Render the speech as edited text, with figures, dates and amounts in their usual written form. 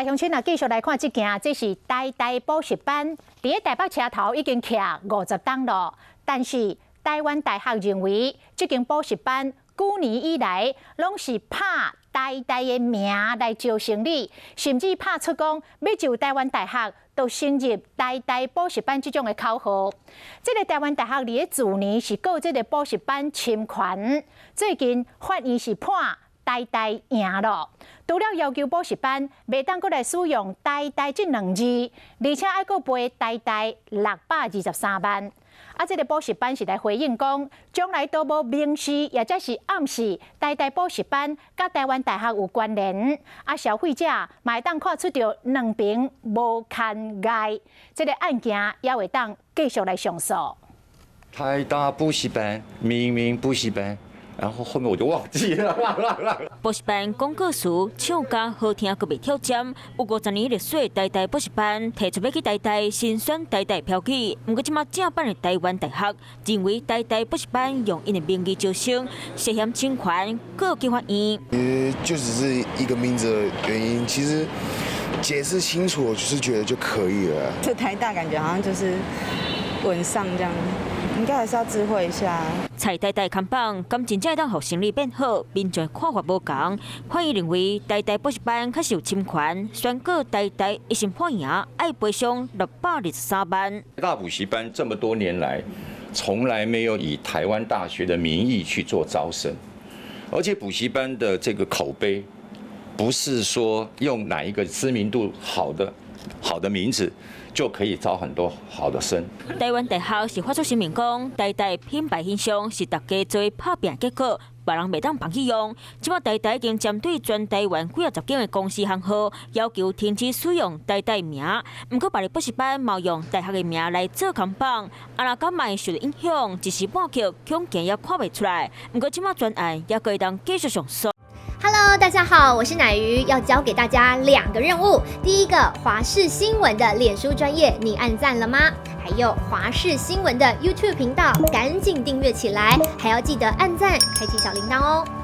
来，乡亲啊，继续来看这件，这是台大补习班，伫台北车头已经徛50档了。但是台湾大学认为，这间补习班9年以来拢是拍台大的名来招生理，甚至拍出讲要就台湾大学都升入台大补习班这种的口号。这个台湾大学伫自年是告这个补习班侵权，最近法院是判台大赢了。除了要求补习班袂当过来使用台大这2字，而且还阁赔台大623万。这个补习班是来回应讲，将来都无明示，也则是暗示台大补习班甲台湾大学有关联。消费者嘛会当看出到两边无牵碍，这个案件也会当继续来上诉。台大补习班，明明补习班。然后后面我就忘记了。补习班广告词唱歌好听，阁袂挑战。有50年历史的台大补习班提出要去台大申选台大票据，不过即马正版的台湾大学认为台大补习班用因的名义招生，涉嫌侵权，各计法院。就只是一个名字的原因，其实解释清楚，我就是觉得就可以了。这台大感觉好像就是稳上这样。应该还是要智慧一下。蔡台大看榜，敢真正会当互生理变好，民众看法无同。法院认为台大补习班确实有侵权，宣告台大一审判赢，爱赔偿623万。台大补习班这么多年来，从来没有以台湾大学的名义去做招生，而且补习班的这个口碑，不是说用哪一个知名度好的名字就可以招很多好的生。台湾大学是发出声明讲，台大品牌形象是大家做拍拼结果，别人袂当放弃用。即马台大已经针对全台湾几10间的公司行号，要求停止使用台大名。不过，别的补习班冒用大学的名来做看榜，若敢卖受到影响，一时半刻恐惊也看袂出来。不过，即马专案也可以当继续上诉。Hello， 大家好，我是乃瑜，要教给大家2个任务。第一个，华视新闻的脸书专页，你按赞了吗？还有华视新闻的 YouTube 频道，赶紧订阅起来，还要记得按赞，开启小铃铛哦。